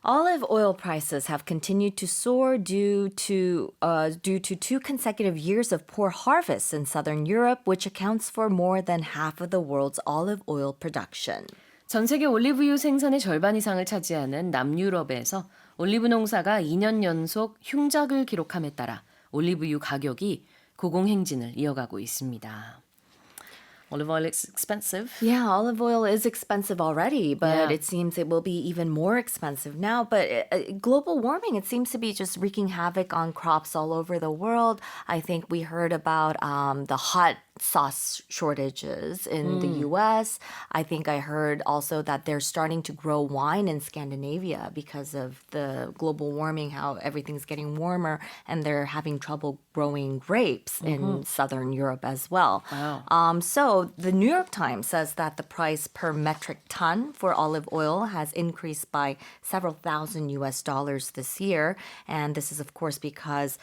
Olive oil prices have continued to soar due to two consecutive years of poor harvests in southern Europe, which accounts for more than half of the world's olive oil production. 전 세계 올리브유 생산의 절반 이상을 차지하는 남유럽에서 올리브 농사가 2년 연속 흉작을 기록함에 따라 올리브유 가격이 고공행진을 이어가고 있습니다. Olive oil is expensive. Yeah, olive oil is expensive already, but Yeah. it seems it will be even more expensive now. But global warming, it seems to be just wreaking havoc on crops all over the world. I think we heard about the hot sauce shortages in the US. I think I heard also that they're starting to grow wine in Scandinavia because of the global warming, how everything's getting warmer, and they're having trouble growing grapes in southern Europe as well. Wow. So the New York Times says that the price per metric ton for olive oil has increased by several thousand US dollars this year. And this is, of course, because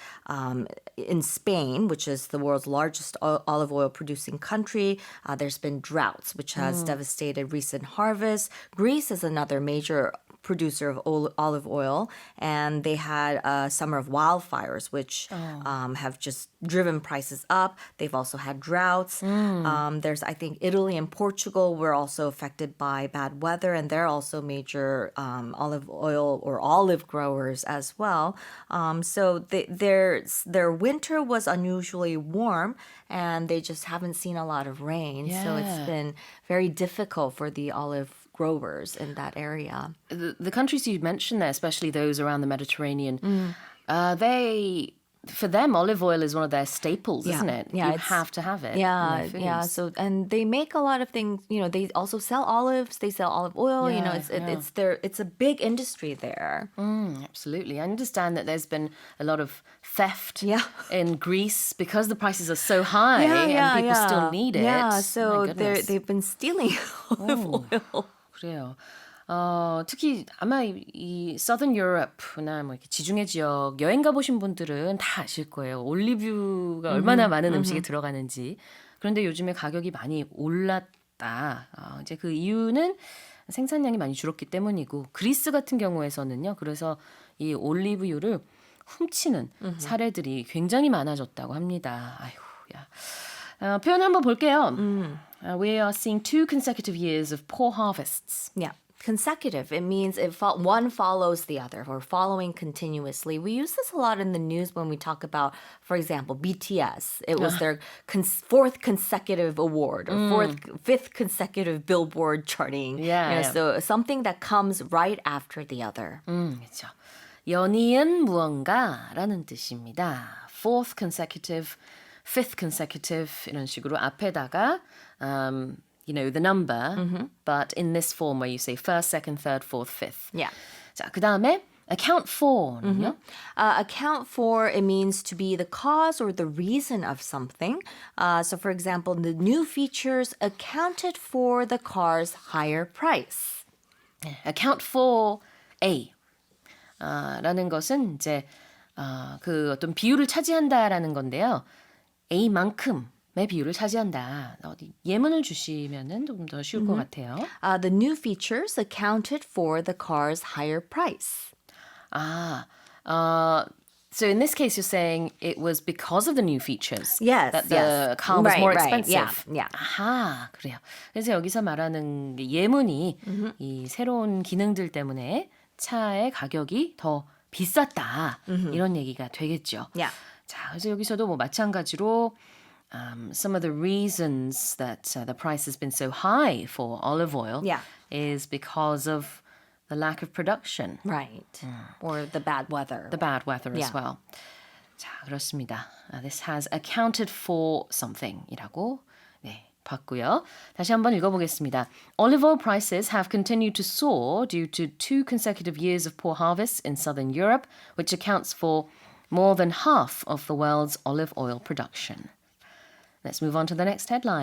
in Spain, which is the world's largest olive oil producing country, there's been droughts, which has devastated recent harvests. Greece is another major producer of olive oil, and they had a summer of wildfires, which have just driven prices up. They've also had droughts. There's, I think, Italy and Portugal were also affected by bad weather, and they're also major olive oil or olive growers as well. So their winter was unusually warm, and they just haven't seen a lot of rain. So it's Yeah. been very difficult for the olive growers in that area. The countries you mentioned there, especially those around the Mediterranean, for them, olive oil is one of their staples, isn't it? Yeah, You have to have it. in Yeah, their yeah. foods. So and they make a lot of things. You know, they also sell olives. They sell olive oil. You know, it's a big industry there. Absolutely. I understand that there's been a lot of theft Yeah. in Greece because the prices are so high and people still need it. Yeah, My so goodness. they've been stealing olive oil. 그래요. 특히 아마 이 Southern Europe나 뭐 이렇게 지중해 지역 여행 가보신 분들은 다 아실 거예요. 올리브유가 얼마나 많은 음식에 들어가는지. 그런데 요즘에 가격이 많이 올랐다. 이제 그 이유는 생산량이 많이 줄었기 때문이고 그리스 같은 경우에서는요. 그래서 이 올리브유를 훔치는 사례들이 굉장히 많아졌다고 합니다. 아이고, 야. 표현 한번 볼게요. We are seeing 2 consecutive years of poor harvests. Yeah. Consecutive. It means one follows the other or following continuously. We use this a lot in the news when we talk about, for example, BTS. It was their fourth consecutive award or fifth consecutive Billboard charting. Yeah, You know, yeah. So something that comes right after the other. 그렇죠. 연이은 무언가라는 뜻입니다. Fourth consecutive, fifth consecutive 이런 식으로 앞에다가 the number, but in this form where you say first, second, third, fourth, fifth. Yeah. 자, 그 다음에 account for는요? Account for, it means to be the cause or the reason of something. So, for example, the new features accounted for the car's higher price. account for A 라는 것은 이제 그 어떤 비율을 차지한다라는 건데요. A만큼의 비율을 차지한다. 어디 예문을 주시면은 좀 더 쉬울 것 같아요. The new features accounted for the car's higher price. So in this case, you're saying it was because of the new features Yes, that the yes. car was Right, more right. expensive. Yeah, yeah. 아하, 그래요. 그래서 여기서 말하는 예문이 이 새로운 기능들 때문에 차의 가격이 더 비쌌다. 이런 얘기가 되겠죠. Yeah. 자, 그래서 여기서도 뭐 마찬가지로 some of the reasons that the price has been so high for olive oil Yeah. is because of the lack of production. Right. Or the bad weather. The bad weather as Yeah. well. 자, 그렇습니다. This has accounted for something이라고 봤고요. 다시 한번 읽어보겠습니다. Olive oil prices have continued to soar due to 2 consecutive years of poor harvests in southern Europe, which accounts for more than half of the world's olive oil production. Let's move on to the next headline.